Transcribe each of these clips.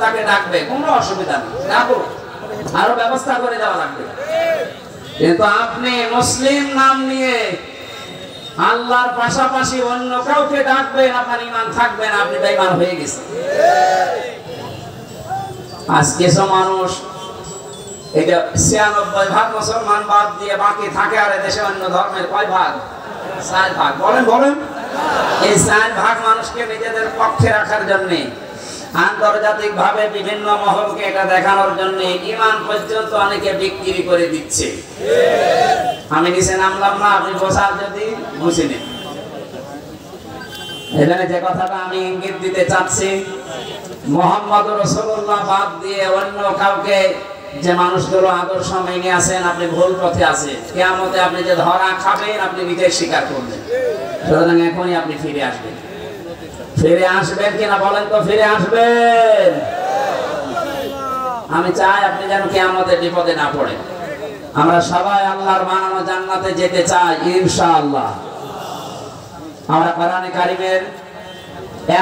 তাকে ডাকবে, কোনো অসুবিধা নেই, ডাকুক, আরো ব্যবস্থা করে দেওয়া লাগবে। কিন্তু আপনি মুসলিম নাম নিয়ে আল্লাহর পাশাপাশি অন্য কাউকে ডাকবেন, আপনার ঈমান থাকবে না, আপনি বেঈমান হয়ে গেছেন। আজ কিছু মানুষ এই যে 96% মুসলমান বাদ দিয়ে বাকি থাকে, আর দেশে অন্য ধর্মের কয় ভাগ? 4 ভাগ। বলেন বলেন, এই 4 ভাগ মানুষকে নিজেদের পক্ষে রাখার জন্য, আন্তর্জাতিক ভাবে বিভিন্ন মহলকে এটা দেখানোর জন্য ঈমান পর্যন্ত অনেকে বিক্রি করে দিচ্ছে। আমি নিচে নামলাম না, আপনি বোঝার যদি বুঝে নেন। এখানে যে কথাটা আমি ইঙ্গিত দিতে চাচ্ছি, মুহাম্মদ রাসূলুল্লাহ বাদ দিয়ে অন্য কাউকে যে মানুষগুলো আদর্শ মেনে আছেন, আপনি ভুল পথে আছেন। কিয়ামতে আপনি যে ধরা খাবেন, আপনি নিজে স্বীকার করবেন। সুতরাং এখনই আপনি ফিরে আসবেন। ফিরে আসবেন কিনা বলেন তো? ফিরে আসবেন। আমি চাই আপনি যেন কিয়ামতে বিপদে না পড়েন। আমরা সবাই আল্লাহর বানানো জান্নাতে যেতে চাই ইনশাআল্লাহ। আমরা কোরআনে কারীমের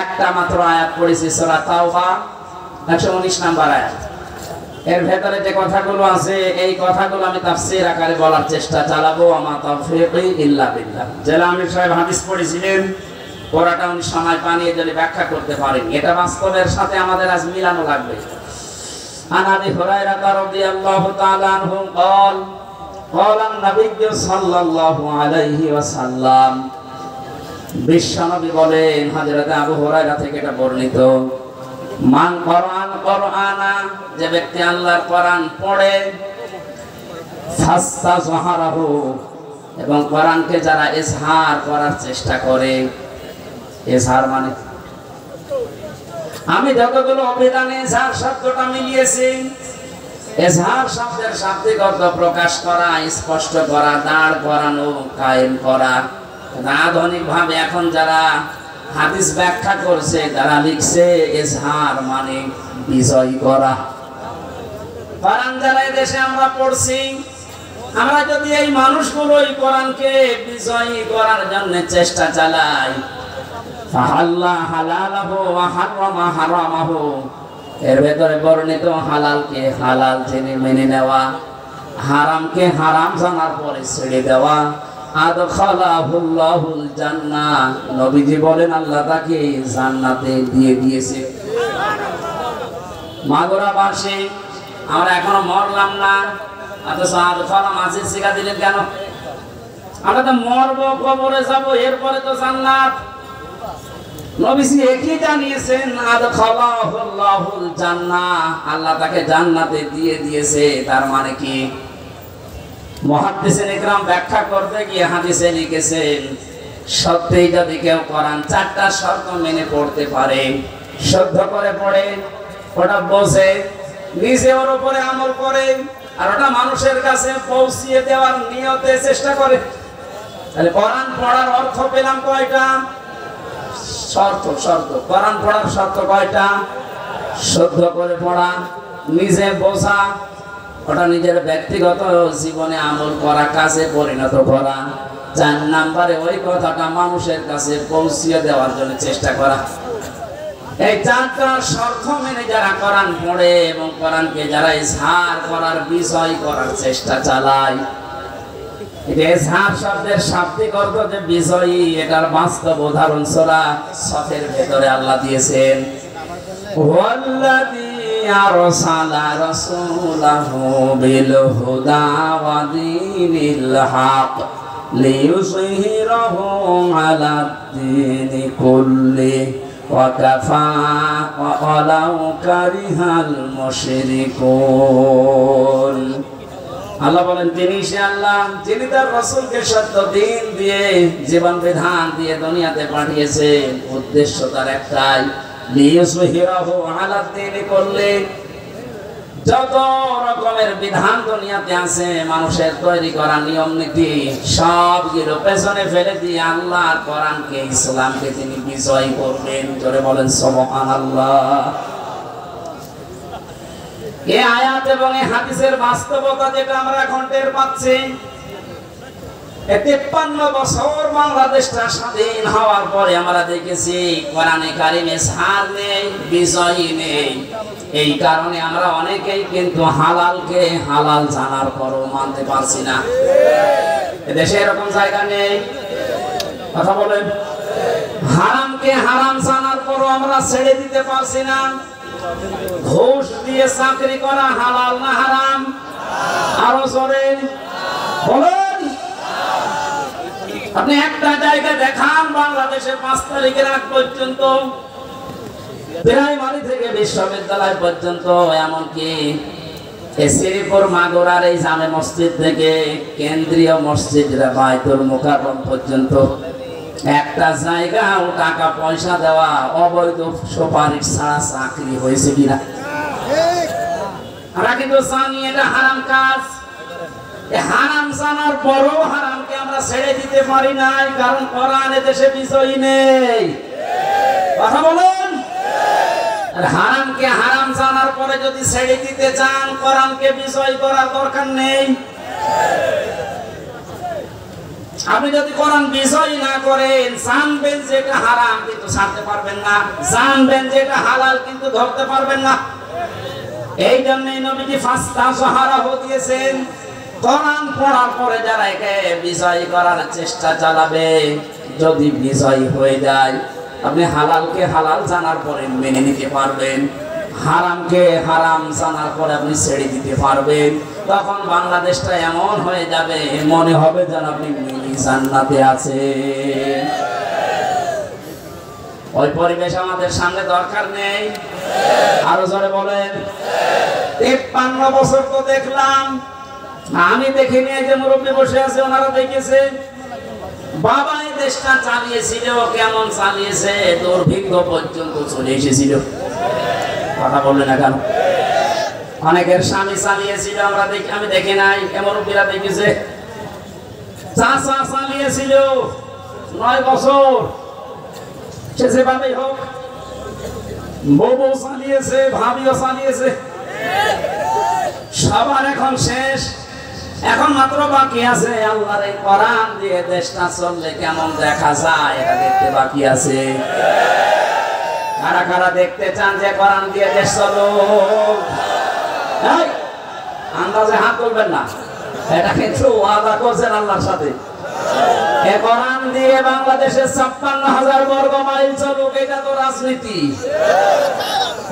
একটা মাত্র আয়াত পড়েছি, সূরা তাওবা 119 নম্বর আয়াত। এর ভেতরে যে কথাগুলো আছে, এই কথাগুলো আমি তাফসীর আকারে বলার চেষ্টা চালাবো। আমা তাওফীকি ইল্লা বিল্লাহ। জেলা আমির সাহেব হাদিস পড়েছিলেন, পড়াটা উনি সময় পানিয়ে যদি ব্যাখ্যা করতে পারেন, এটা বাস্তবের সাথে আমাদের আজ মিলানো লাগবে। আন আবি হুরায়রা রাদিয়াল্লাহু তাআলা আনহু قال قال النبي সাল্লাল্লাহু আলাইহি ওয়াসাল্লাম, বিশ্বনবী বলেন, হযরত আবু হুরায়রা থেকে এটা বর্ণিত, মান কোরআনা, যে ব্যক্তি আল্লাহর কোরআন পড়ে, ফাস্তাযহারাহু, এবং কোরআনকে যারা ইজহার করার চেষ্টা করে। ইজহার মানে, আমি যতগুলো অভিধানে ইজহার শব্দটা মিলিয়েছি, ইজহার শব্দের শাব্দিক অর্থ প্রকাশ করা, স্পষ্ট করা, দাঁড় করানো, কায়েম করা। আধুনিক ভাবে এখন যারা হাদিস ব্যাখ্যা করছে, তারা লিখছে ইজহার মানে বিজয় করা। কোরআন যারা দেশে আমরা পড়ছি, আমরা যদি এই মানুষগুলো এই কোরআনকে বিজয়ী করার জন্য চেষ্টা চালাই, ফাহাল্লা হালালাহু ওয়া হারামা হারামাহু, এর ভেতরে বর্ণিত হালালকে হালাল জেনে মেনে নেওয়া, হারামকে হারাম জানার পরে ছেড়ে দেওয়া, আদখালাহুল্লাহুল জান্নাহ, নবীজি বলেন আল্লাহ তাকে জান্নাতে দিয়ে দিয়েছে। মাগুরাবাসী আমরা এখনো মরলাম না, অথচ আদখালা মাঝে শিখা দিলেন কেন? আমরা তো মরবো, কবরে যাবো, এরপরে তো জান্নাত। নবীজি একই জানিয়েছেন, আদখালাহুল্লাহুল জান্নাহ, আল্লাহ তাকে জান্নাতে দিয়ে দিয়েছে। তার মানে কি? মুহাদ্দিসিন ইকরাম ব্যাখ্যা করতে গিয়ে হাদিসে লিখেছেন, সত্যিই যদি কেউ কোরআন 4টা শর্ত মেনে পড়তে পারে, শুদ্ধ করে পড়ে, ওটা বোঝে, নিজে ওর উপরে আমল করে, আর ওটা মানুষের কাছে পৌঁছিয়ে দেওয়ার নিয়তে চেষ্টা করে, তাহলে কোরআন পড়ার অর্থ পেলাম কয়টা? শর্ত। কোরআন পড়ার শর্ত কয়টা? শুদ্ধ করে পড়া, নিজে বোঝা, ওটা নিজের ব্যক্তিগত জীবনে আমল করা, কাজে পরিণত করা। 4 নম্বরে ওই কথাটা মানুষের কাছে পৌঁছিয়ে দেওয়ার জন্য চেষ্টা করা। এই 4টা শর্ত মেনে যারা কোরআন পড়ে এবং কোরআনকে যারা ইজহার করার, বিজয় করার চেষ্টা চালায়, ইজহার শব্দের শাব্দিক অর্থ যে বিজয়ী, এটার বাস্তব উদাহরণ সূরা সফের ভেতরে আল্লাহ দিয়েছেন, ওয়াল্লাযী আরসালা রাসূলাহু বিল হুদা ওয়া দীনিল হক লিইয়ুযহিরাহু আলাদ দীনি কুল্লিহি ওয়া কাফা ওয়ালাউ কারিহাল মুশরিকুন। আল্লাহ বলেন, তিনি সে আল্লাহ যিনি তার রাসূলকে সত্য দিন দিয়ে, জীবন বিধান দিয়ে দুনিয়াতে পাঠিয়েছেন। উদ্দেশ্য তার একটাই, লিইয়ুযহিরাহু আলাদ দীনি কুল্লিহি, যত রকমের বিধান দুনিয়াতে আছে, মানুষের তৈরি করা নিয়ম নীতি, সবগুলো পেছনে ফেলে দিয়ে আল্লাহর কোরআনকে, ইসলামকে তিনি বিজয় করবেন। জোরে বলেন সুবহানাল্লাহ। এই আয়াত এবং এই হাদিসের বাস্তবতা যেটা আমরা এখন টের পাচ্ছি, 53 বছর বাংলাদেশটা স্বাধীন হওয়ার পরে আমরা দেখেছি কোরআনে কারিমে ইজহার নেই, বিজয় নেই। এই কারণে আমরা অনেকেই কিন্তু হালালকে হালাল জানার পরও মানতে পারছি না। এদেশে এরকম জায়গা নেই, কথা বলেন। হারামকে হারাম জানার পরও আমরা ছেড়ে দিতে পারছি না। ঘুষ দিয়ে চাকরি করা হালাল না হারাম? আরো জোরে বলেন। আপনি একটা জায়গা দেখান বাংলাদেশে 5 তারিখের আগ পর্যন্ত প্রাইমারি থেকে বিশ্ববিদ্যালয় পর্যন্ত, এমনকি শ্রীপুর মাগুরার এই জামে মসজিদ থেকে কেন্দ্রীয় মসজিদ বাইতুল মুকাররম পর্যন্ত একটা জায়গাও টাকা পয়সা দেওয়া অবৈধ সুপারিশ ছাড়া চাকরি হয়েছে কিনা? আমরা কিন্তু জানি এটা হারাম কাজ। হারাম জানার পরও হারামকে আমরা ছেড়ে দিতে পারি নাই, কারণ কোরআনে দেশে বিষয় নেই, কথা বলুন। হারামকে হারাম জানার পরে যদি ছেড়ে দিতে চান, কোরআনকে বিষয় করার দরকার নেই। আপনি যদি কোরআন বিষয় না করেন, জানবেন যে এটা হারাম কিন্তু ছাড়তে পারবেন না, জানবেন যে এটা হালাল কিন্তু ধরতে পারবেন না। এই জন্যই নবীজি ফাস্তাশহারাহু দিয়েছেন, কোরআন পড়ার পরে যারা একে বিষয় করার চেষ্টা চালাবে, যদি বিষয় হয়ে যায়, আপনি হালালকে হালাল জানার পরে মেনে নিতে পারবেন, হারামকে হারাম জানার পরে আপনি ছেড়ে দিতে পারবেন। তখন বাংলাদেশটা এমন হয়ে যাবে, মনে হবে যেন আপনি মিনি জান্নাতে আছেন। ওই পরিবেশ আমাদের সামনে দরকার নেই। আরো জোরে বলেন। 53 বছর তো দেখলাম, আমি দেখিনি, এই যে মুরব্বী বসে আছে ওনারা দেখেছে। বাবা এই দেশটা চালিয়েছিল, কেমন চালিয়েছে, দুর্ভিক্ষ পর্যন্ত চলে এসেছিল, কথা বললেন না কেন? অনেকের স্বামী চালিয়েছিল, আমরা দেখি, আমি দেখি নাই, মুরব্বীরা দেখেছে। চাচা চালিয়েছিল 9 বছর, সে যেভাবেই হোক। বউ চালিয়েছে, ভাবিও চালিয়েছে, সবার এখন শেষ। এখন মাত্র বাকি আছে আল্লাহর এই কোরআন দিয়ে দেশটা চললে কেমন দেখা যায়, এটা দেখতে বাকি আছে। কারা কারা দেখতে চান যে কোরআন দিয়ে দেশ চলো? আন্দাজে হাত তুলবেন না, এটা কিন্তু ওয়াদা করছেন আল্লাহর সাথে। এই কোরআন দিয়ে বাংলাদেশের 56,000 বর্গ মাইল চলুক, এটা তো রাজনীতি।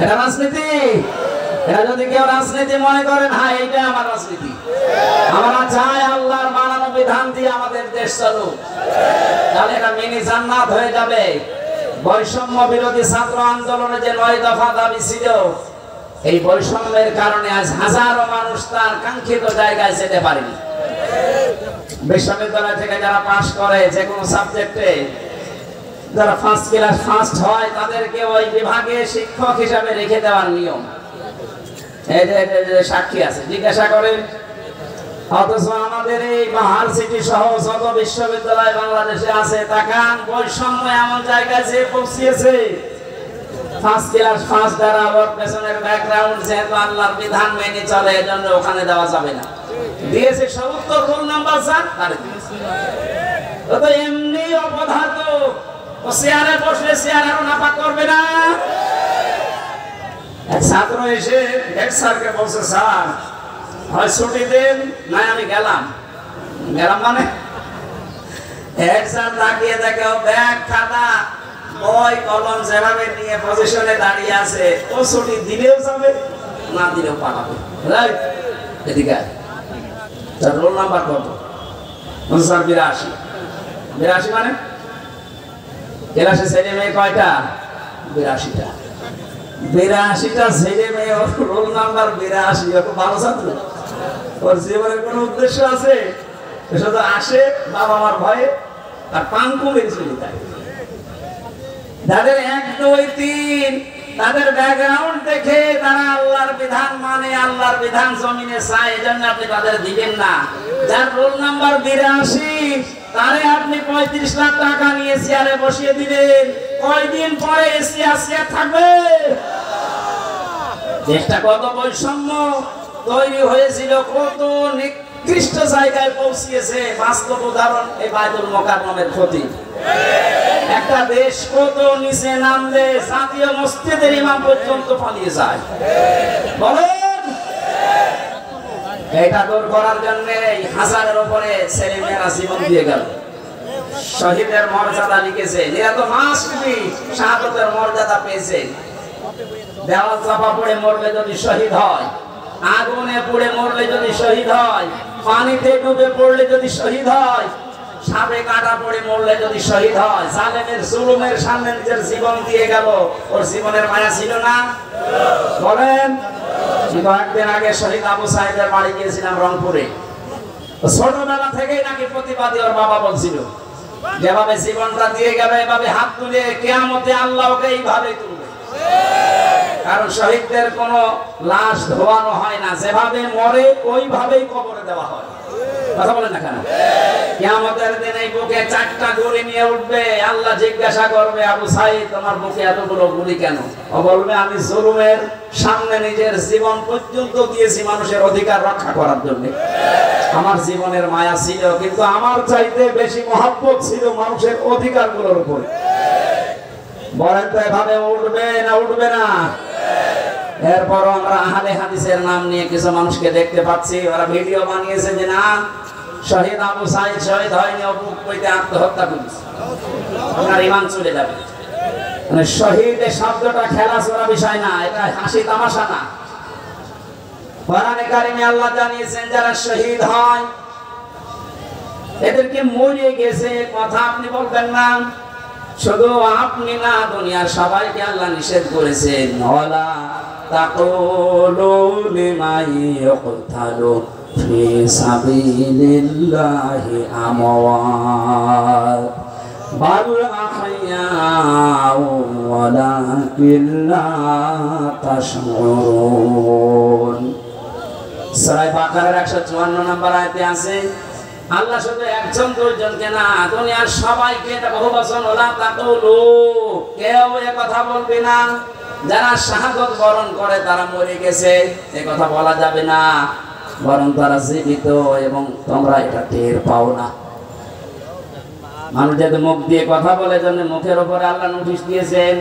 এটা রাজনীতি। এটা যদি কেউ রাজনীতি মনে করেন, হ্যাঁ এটা আমার রাজনীতি, আমরা চাই আল্লাহর বানানো বিধান দিয়ে আমাদের দেশ চলুক, তাহলে এটা মিনি জান্নাত হয়ে যাবে। বৈষম্য বিরোধী ছাত্র আন্দোলনে যে 9 দফা দাবি ছিল, এই বৈষম্যের কারণে আজ হাজারো মানুষ তার কাঙ্ক্ষিত জায়গায় যেতে পারেনি। বিশ্ববিদ্যালয় থেকে যারা পাশ করে যে কোনো সাবজেক্টে, যারা ফার্স্ট ক্লাস ফার্স্ট হয়, তাদেরকে ওই বিভাগে শিক্ষক হিসাবে রেখে দেওয়ার নিয়ম। এই যে সাক্ষী আছে, জিজ্ঞাসা করেন। অথচ আমাদের এই ইউনিভার্সিটি সহ যত বিশ্ববিদ্যালয় বাংলাদেশে আছে, তাকান বৈষম্য এমন জায়গায় যে পৌঁছিয়েছে। ফার্স্ট ক্লাস ফার্স্ট দ্বারা আবার পেছনের ব্যাকগ্রাউন্ড যেহেতু আল্লাহর বিধান মেনে চলে, এজন্য ওখানে দেওয়া যাবে না। দিয়েছে 70 রোল নাম্বার 4, তারে তো এমনি অপদার্থ, ও চেয়ারে বসলে চেয়ার আরো নাপাক করবে না। এক ছাত্র এসে হেড স্যারকে বলছে, স্যার হয় ছুটি দেন, না আমি গেলাম মানে। হেড স্যার তাকিয়ে দেখে ব্যাগ খাতা বই কলম যেভাবে নিয়ে পজিশনে দাঁড়িয়ে আছে, ও ছুটি দিলেও যাবে, না দিলেও পাঠাবে। রাইট, এদিকে তার রোল নাম্বার কত? স্যার 82। 82 মানে ক্লাসে ছেলে মেয়ে কয়টা? 82টা। 82টা ছেলে মেয়ে, ওর রোল নাম্বার 82। ও ভালো ছাত্র, ওর জীবনের কোন উদ্দেশ্য আছে? শুধু আসে বাবা মার ভয়ে আর পাঙ্কু মেরে চলে যায়। যাদের 1, 2, 3 তাদের ব্যাকগ্রাউন্ড দেখে তারা আল্লাহর বিধান মানে, আল্লাহর বিধান জমিনে চায়, এজন্য আপনি তাদের দিবেন না। যার রোল নাম্বার 82, তারে আপনি 35 লাখ টাকা নিয়ে চেয়ারে বসিয়ে দিলেন, কয়দিন পরে চেয়ার থাকবে? দেশটা কত বৈষম্য তৈরি হয়েছিল, কত নিকৃষ্ট জায়গায় পৌঁছিয়েছে। বাস্তব উদাহরণ এই বায়তুল মুকাররমের ক্ষতি। একটা দেশ কত নিচে নামলে জাতীয় মসজিদের ইমাম পর্যন্ত পালিয়ে যায়। বলেন, এটা দূর করার জন্য হাজারের উপরে ছেলে মেয়েরা জীবন দিয়ে গেল। শহীদের মর্যাদা লিখেছে, এরা তো মাসবি শাহাদাতের মর্যাদা পেয়েছে। দেওয়াল চাপা পড়ে মরলে যদি শহীদ হয়, আগুনে পুড়ে মরলে যদি শহীদ হয়, পানিতে ডুবে পড়লে যদি শহীদ হয়, সাপে কাটা পড়ে মরলে যদি শহীদ হয়, জালেমের জুলুমের সামনে নিজের জীবন দিয়ে গেল। ওর জীবনের মায়া ছিল না? বলেন। কয়েকদিন আগে শহীদ আবু সাইদের বাড়ি গিয়েছিলাম রংপুরে। ছোটবেলা থেকেই নাকি প্রতিবাদী ওর বাবা বলছিল, যেভাবে জীবনটা দিয়ে গেল এভাবে হাত তুলে কিয়ামতে আল্লাহ ওকে এইভাবে তুলবে। কারণ শহীদদের কোনো লাশ ধোয়ানো হয় না, যেভাবে মরে ওইভাবেই কবরে দেওয়া হয়। কথা বলেন না কেন? কিয়ামতের দিন এই বুকে 4টা গুলি নিয়ে উঠবে। আল্লাহ জিজ্ঞাসা করবে, আবু সাইদ তোমার বুকে এতগুলো গুলি কেন? ও বলবে, আমি জুলুমের সামনে নিজের জীবন পর্যন্ত দিয়েছি মানুষের অধিকার রক্ষা করার জন্য। আমার জীবনের মায়া ছিল, কিন্তু আমার চাইতে বেশি মহব্বত ছিল মানুষের অধিকারগুলোর উপরে। বলেন তো, এভাবে উঠবে না উঠবে না? এরপর আমরা আহলে হাদিসের নাম নিয়ে কিছু মানুষকে দেখতে পাচ্ছি, ওরা ভিডিও বানিয়েছে যে না, শহীদ আবু সাইদ শহীদ হয়নি, অবুক কইতে আত্মহত্যা করেছে, আপনার ঈমান চলে যাবে। মানে শহীদ এই শব্দটা খেলাধুলা বিষয় না, এটা হাসি তামাশা না। কোরআনে কারিমে আল্লাহ জানিয়েছেন, যারা শহীদ হয় এদেরকে মরে গেছে কথা আপনি বলবেন না। শুধু আপনি না, দুনিয়ার সবাইকে আল্লাহ নিষেধ করেছেন, ওয়ালা তাকুলু লিমান ইয়ুকতালু ফি সাবিলিল্লাহি আমওয়াত বাল আহইয়াউ ওয়ালাকিন লা তাশউরুন। সূরা বাকারার 154 নম্বর আয়াতে আছে, আল্লাহ শুধু একজন দুইজনকে না, দুনিয়ার সবাইকে, এটা বহুবচন, ওলা তাকুলু, কেউ এ কথা বলবে না। যারা শাহাদাত বরণ করে তারা মরে গেছে এ কথা বলা যাবে না, বরং তারা জীবিত এবং তোমরা এটা টের পাও না। মানুষ যাতে মুখ দিয়ে কথা বলে, জন্য মুখের উপরে আল্লাহ নোটিশ দিয়েছেন।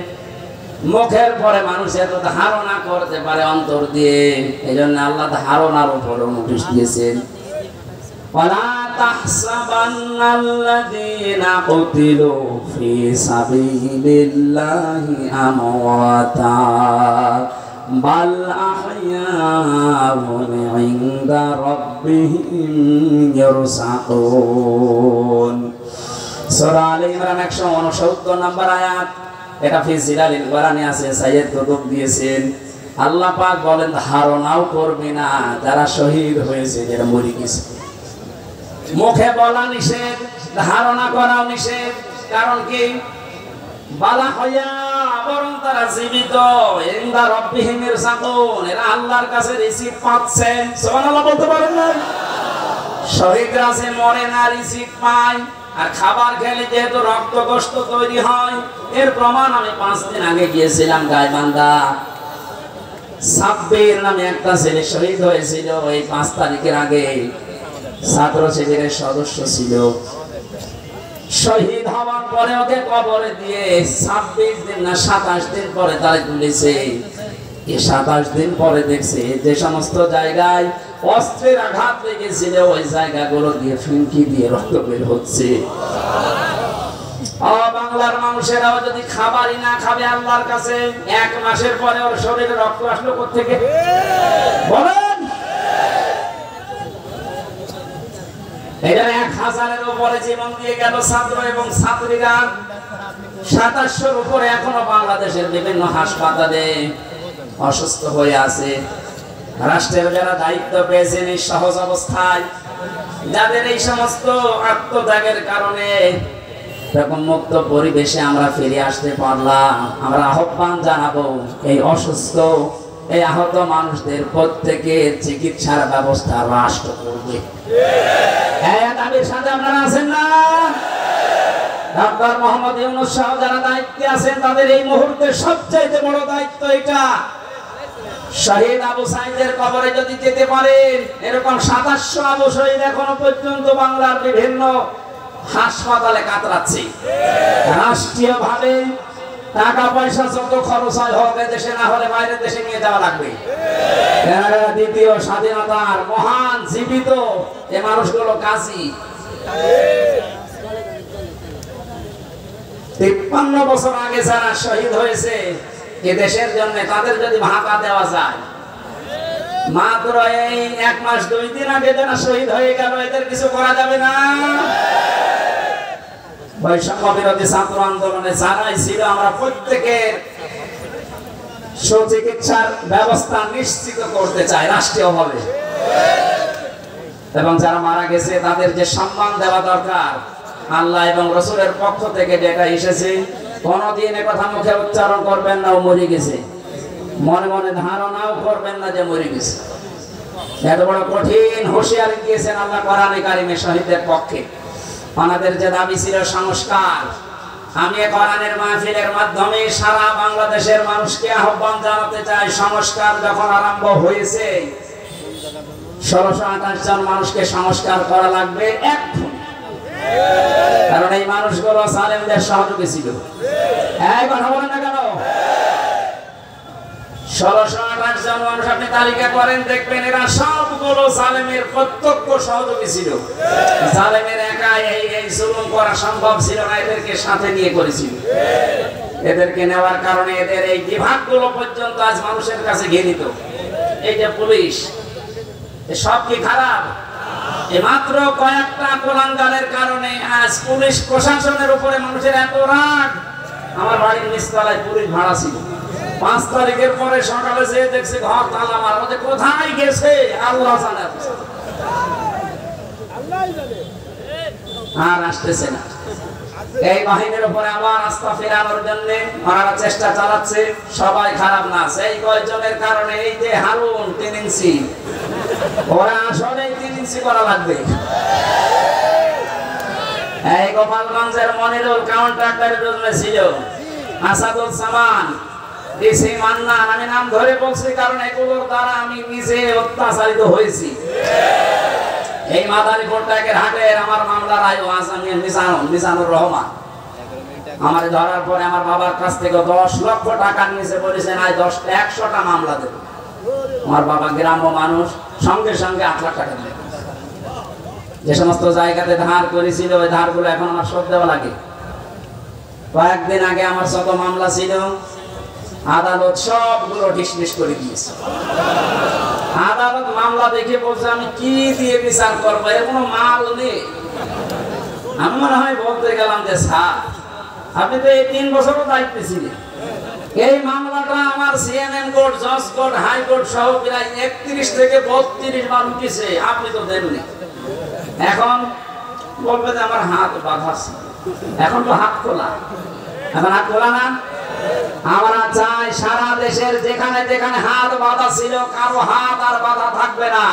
মুখের পরে মানুষ এত ধারণা করতে পারে অন্তর দিয়ে, এই জন্য আল্লাহ ধারণার উপরে নোটিশ দিয়েছেন। ওয়ালা তাহসাবান্নাল্লাযীনা কুতিলু ফি সাবিলিল্লাহি আমওয়াতা বাল আহইয়াউন ইনদা রাব্বিহিম ইয়ারসাকুন। সূরা আলে ইমরান 169 নম্বর আয়াত। এটা ফি জিলালিল কোরআনে আছে, সাইয়্যিদ কুতুব দিয়েছেন। আল্লাহ পাক বলেন, ধারণাও করবে না যারা শহীদ হয়েছে, যারা মরে গেছে। মুখে বলা নিষেধ, ধারণা করাও নিষেধ। কারণ কি? বালা হইয়া, বরং তারা জীবিত। ইনদা রাব্বিহিম ইয়ারসাকুন, এরা আল্লাহর কাছে রিজিক পাচ্ছে। সুবহানাল্লাহ বলতে পারেন না? শহীদরা যে মরে না, রিজিক পায়। আর খাবার খেলে যেহেতু রক্ত কষ্ট তৈরি হয়, এর প্রমাণ আমি 5 দিন আগে গিয়েছিলাম গাইবান্ধা। সাব্বির নামে একটা ছেলে শহীদ হয়েছিল এই 5 তারিখের আগে। ছাত্র শিবিরের সদস্য ছিল। শহীদ হওয়ার পরে ওকে কবরে দিয়ে 26 দিন না 27 দিন পরে তারা তুলেছে। এই 27 দিন পরে দেখছে যে সমস্ত জায়গায় অস্ত্রের আঘাত লেগেছিল ওই জায়গাগুলো দিয়ে ফিনকি দিয়ে রক্ত বের হচ্ছে। বাংলার মানুষেরাও যদি খাবারই না খাবে আল্লাহর কাছে, 1 মাসের পরে ওর শরীরে রক্ত আসলো কোত্থেকে? বলেন। এটা 1000-এর উপরে জীবন দিয়ে গেল ছাত্র এবং ছাত্রীরা। 2700-র উপরে এখনো বাংলাদেশের বিভিন্ন হাসপাতালে অসুস্থ হয়ে আছে। রাষ্ট্রের যারা দায়িত্ব পেয়েছেন এই সহজ অবস্থায়, যাদের এই সমস্ত আত্মত্যাগের কারণে এরকম মুক্ত পরিবেশে আমরা ফিরে আসতে পারলাম, আমরা আহ্বান জানাবো এই অসুস্থ, এই আহত মানুষদের প্রত্যেকের চিকিৎসার ব্যবস্থা রাষ্ট্র করবে। হ্যাঁ, দাবির সাথে আপনারা আছেন না? ডক্টর মোহাম্মদ ইউনূস সহ যারা দায়িত্বে আছেন, তাদের এই মুহূর্তে সবচেয়ে বড় দায়িত্ব এটা। শহীদ আবু সাঈদের কবরে যদি যেতে পারেন, এরকম 2700 আবু শহীদ এখনো পর্যন্ত বাংলার বিভিন্ন হাসপাতালে কাতরাচ্ছে। রাষ্ট্রীয়ভাবে টাকা পয়সা যত খরচ হয় হোক, দেশে না হলে বাইরের দেশে নিয়ে যাওয়া লাগবে। দ্বিতীয় স্বাধীনতার মহান জীবিত এ মানুষগুলো কাজী 53 বছর আগে যারা শহীদ হয়েছে এ দেশের জন্য, তাদের যদি ভাতা দেওয়া যায়, মাত্র এই 1 মাস 2 দিন আগে যারা শহীদ হয়ে গেল, এদের কিছু করা যাবে না? বৈষম্য বিরোধী ছাত্র আন্দোলনে যারাই ছিল, আমরা প্রত্যেকের সুচিকিৎসার ব্যবস্থা নিশ্চিত করতে চাই রাষ্ট্রীয়ভাবে, এবং যারা মারা গেছে তাদের যে সম্মান দেওয়া দরকার, আল্লাহ এবং রাসূলের পক্ষ থেকে যেটা এসেছে, কোনদিন এ কথা মুখে উচ্চারণ করবেন না ও মরে গেছে, মনে মনে ধারণাও করবেন না যে মরে গেছে। এত বড় কঠিন হুঁশিয়ারি দিয়েছেন আল্লাহ কোরআনে কারিমে শহীদদের পক্ষে। আমাদের যে দাবি ছিল সংস্কার, আমি কোরআনের মাহফিলের মাধ্যমে সারা বাংলাদেশের মানুষকে আহ্বান জানাতে চাই, সংস্কার যখন আরম্ভ হয়েছে 1628 জন মানুষকে সংস্কার করা লাগবে এখন, কারণ এই মানুষগুলো জালেমদের সহযোগী ছিল। এই কথা বলেন না কেন? 1628 জন মানুষ আপনি তালিকা করেন, দেখবেন এরা সবগুলো জালেমের প্রত্যক্ষ সহযোগী ছিল। জালেমের একা এই জুলুম করা সম্ভব ছিল না, এদেরকে সাথে নিয়ে করেছিল। এদেরকে নেওয়ার কারণে এদের এই বিভাগগুলো পর্যন্ত আজ মানুষের কাছে ঘৃণিত। এই যে পুলিশ, সব কি খারাপ? মাত্র কয়েকটা কোলাঙ্গারের কারণে আজ পুলিশ প্রশাসনের উপরে মানুষের এত রাগ। আমার বাড়ির নিচতলায় পুলিশ ভাড়া ছিল, 5 তারিখের পরে সকালে যেয়ে দেখছে ঘর তালা মারা, কোথায় গেছে আল্লাহ জানে, আর আসতেছে না। এই বাহিনীর উপরে আবার আস্থা ফেরানোর জন্য ওনারা চেষ্টা চালাচ্ছে। সবাই খারাপ না, সেই কয়েকজনের কারণে এই যে হারুন 3 ইঞ্চি, ওরা আসলে 3 ইঞ্চি করা লাগবে। এই গোপালগঞ্জের মনিরুল কাউন্টার রুমে ছিল, আসাদুজ্জামান, ডিসি মান্নান, আমি নাম ধরে বলছি কারণ এগুলোর দ্বারা আমি নিজে অত্যাচারিত হয়েছি। এই মাদারীপুরটাকে হাটের আমার মামলার আয়ু আসামি মিজানুর রহমান আমার ধরার পরে আমার বাবার কাছ থেকে 10 লক্ষ টাকা নিয়েছে, বলেছেন আজ 100টা মামলা দেবে। আমার বাবা গ্রাম্য মানুষ, সঙ্গে সঙ্গে 8 লাখ টাকা দিলেন। যে সমস্ত জায়গাতে ধার করেছিল ওই ধারগুলো এখন আমার শোধ দেওয়া লাগে। কয়েকদিন আগে আমার যত মামলা ছিল আদালত সবগুলো ডিসমিস করে দিয়েছে। আদালত মামলা দেখে বলছে আমি কি দিয়ে বিচার করবো, এর কোনো মাল নেই। আমি মনে হয় বলতে গেলাম যে স্যার আপনি তো এই 3 বছরও দায়িত্বে ছিলেন, এই মামলাটা আমার সিএমএম কোর্ট, জজ কোর্ট, হাইকোর্ট সহ প্রায় 31 থেকে 32 বার উঠেছে, আপনি তো দেননি। এখন বলবে যে আমার হাত বাঁধা ছিল, এখন তো হাত খোলা, এখন হাত খোলা না। আমরা চাই সারা দেশের যেখানে যেখানে হাত বাঁধা ছিল কারো হাত আর বাঁধা থাকবে না।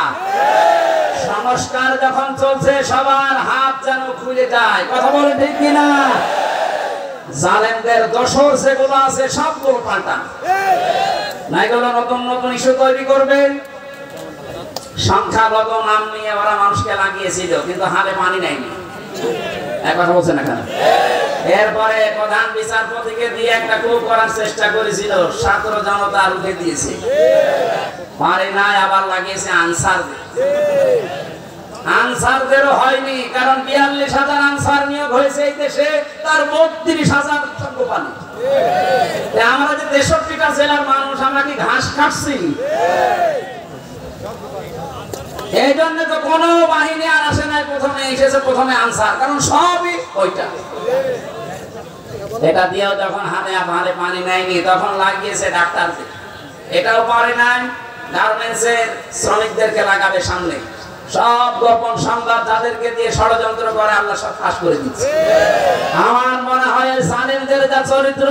সংস্কার যখন চলছে সবার হাত যেন খুলে যায়, কথা বলে ঠিক কিনা? জালেমদের দোসর যেগুলো আছে সবগুলো পাল্টান, না এগুলো নতুন নতুন ইস্যু তৈরি করবে। সংখ্যালঘু নাম নিয়ে ওরা মানুষকে লাগিয়েছিল, কিন্তু হালে পানি নেয়নি। এক কথা বলছেন না কেন? এরপরে প্রধান বিচারপতিকে দিয়ে একটা coup করার চেষ্টা করেছিল, ছাত্র জনতা উঠে দিয়েছে, পারে নাই, আবার লাগিয়েছে আনসারদেরও হয়নি, কারণ 42,000 আনসার নিয়োগ হয়েছে এই দেশে, তার 32,000 কোম্পানি। আমরা যে 63টা জেলার মানুষ, আমরা কি ঘাস কাটছি? এই জন্য তো কোন বাহিনী আর আসে নাই, প্রথমে এসেছে প্রথমে আনসার, কারণ সবই ওইটা। এটা দিয়েও যখন হাতে পানি নেয়নি তখন লাগিয়েছে ডাক্তারদের, এটাও পারে নাই, গার্মেন্টসের শ্রমিকদেরকে লাগাবে সামনে। সব গোপন সংবাদ যাদেরকে দিয়ে ষড়যন্ত্র করে আল্লাহ সব ফাঁস করে দিচ্ছে। আমার মনে হয় জালেমদের যা চরিত্র,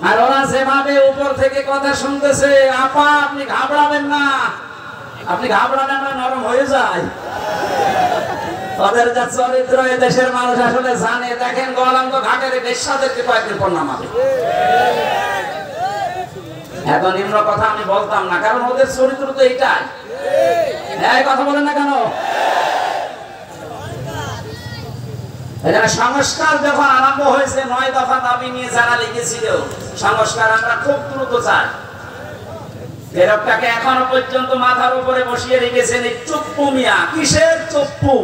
আর ওরা যেভাবে উপর থেকে কথা শুনতেছে, আপা আপনি ঘাবড়াবেন না, আপনি ঘাবড়ালে আমরা নরম হয়ে যায়। ওদের যা চরিত্র এ দেশের মানুষ আসলে জানে। দেখেন গোয়ালন্দ ঘাটের বেশ্যাদেরকে কয়েকদিন পর নামাবে, এত নিম্ন কথা আমি বলতাম না, কারণ ওদের চরিত্র তো এইটাই। এই কথা বলেন না কেন? এখানে সংস্কার যখন আরম্ভ হয়েছে 9 দফা দাবি নিয়ে যারা লিখেছিল, সংস্কার আমরা খুব দ্রুত চাই। ফেরকটাকে এখনো পর্যন্ত মাথার উপরে বসিয়ে রেখেছেন এই চুপ্পু মিয়া। কিসের চুপ্পু?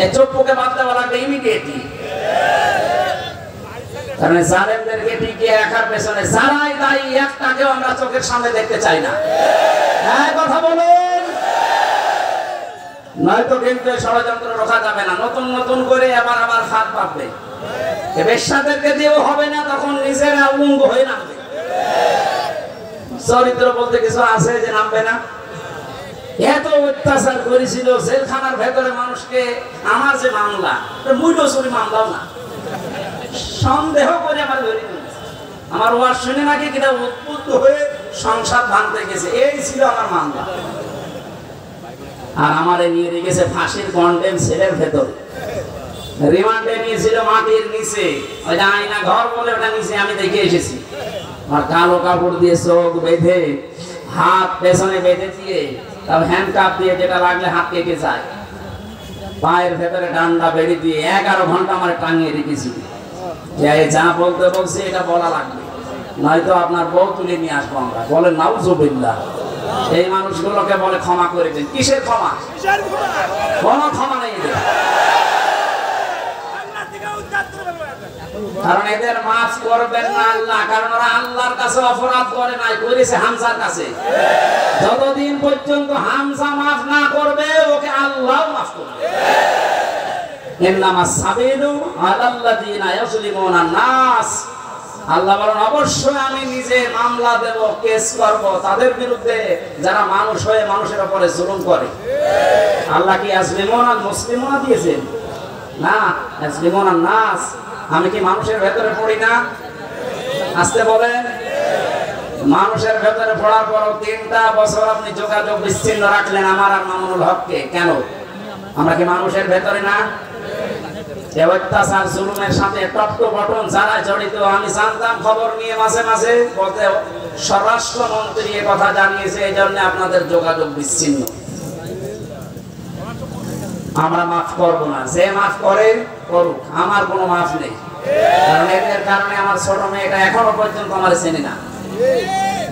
এই চুপ্পুকে বাদ দেওয়া লাগবে ইমিডিয়েটলি। কারণ জালেমদেরকে টিকিয়ে রাখার পেছনে যারাই দায়ী, একটাকেও আমরা চোখের সামনে দেখতে চাই না। হ্যাঁ কথা বলুন, নয়তো কিন্তু ষড়যন্ত্র রোখা যাবে না। নতুন নতুন করে আবার হাত পাবে, বেশ্যাদেরকে দিয়েও হবে না, তখন নিজেরা উলঙ্গ হয়ে নামবে। চরিত্র বলতে কিছু আছে যে নামবে না? এত অত্যাচার করেছিল জেলখানার ভেতরে মানুষকে। আমার যে মামলা, মুইডসুরি মামলাও না, সন্দেহ করে আমার ধরে নিয়েছে। আমার ওয়াজ শুনে নাকি কিনা উদ্বুদ্ধ হয়ে সংসার ভাঙতে গেছে, এই ছিল আমার মামলা। আর আমারে নিয়ে রেখেছে ফাঁসির কন্ডেম সেলের ভেতরে, রিমান্ডে নিয়েছিল মাটির নিচে, ওই যে আয়না ঘর বলে ওটা নিচে আমি দেখে এসেছি। আর কালো কাপড় দিয়ে চোখ বেঁধে, হাত পেছনে বেঁধে দিয়ে, তারপর হ্যান্ডকাপ দিয়ে, যেটা লাগলে হাত কেটে যায়, পায়ের ভেতরে ডান্ডা বেড়ে দিয়ে 11 ঘন্টা আমার টাঙিয়ে রেখেছি। যা বলতে বলছে এটা বলা লাগবে, নয়তো আপনার বউ তুলে নিয়ে আসবো আমরা। বলে নাউজুবিল্লাহ। এই মানুষগুলোকে বলে ক্ষমা করে দিন। কিসের ক্ষমা? কোনো ক্ষমা নেই এদের। কারণ এদের মাফ করবেন না আল্লাহ, কারণ ওরা আল্লাহর কাছে অপরাধ করে নাই, করেছে হামজার কাছে। যতদিন পর্যন্ত হামজা মাফ না করবে, ওকে আল্লাহ মাফ করবে। ইন্নামাস সাবিলু আলাল্লাযিনা ইয়াজলিমুনা নাস। আল্লাহ বলেন অবশ্যই আমি নিজে মামলা দেব, কেস করব তাদের বিরুদ্ধে যারা মানুষ হয়ে মানুষের উপরে জুলুম করে। আল্লাহ কি ইয়াজলিমুনা মুসলিমুনা দিয়েছেন? না, ইয়াজলিমুনা নাস। আমি কি মানুষের ভেতরে পড়ি না? আসতে বলেন। মানুষের ভেতরে পড়ার পর 3টা বছর আপনি যোগাযোগ বিচ্ছিন্ন রাখলেন আমার আর মামুনুল হককে, কেন? আমরা কি মানুষের ভেতরে না? অত্যাচার জুলুমের সাথে টপ টু বটন যারা জড়িত, আমি জানতাম খবর নিয়ে মাঝে মাঝে বলতে, স্বরাষ্ট্রমন্ত্রী এ কথা জানিয়েছে, এই জন্য আপনাদের যোগাযোগ বিচ্ছিন্ন। আমরা মাফ করবো না, যে মাফ করে করুক, আমার কোনো মাফ নেই। কারণ এদের কারণে আমার ছোট মেয়েটা এখনো পর্যন্ত আমার চেনে না।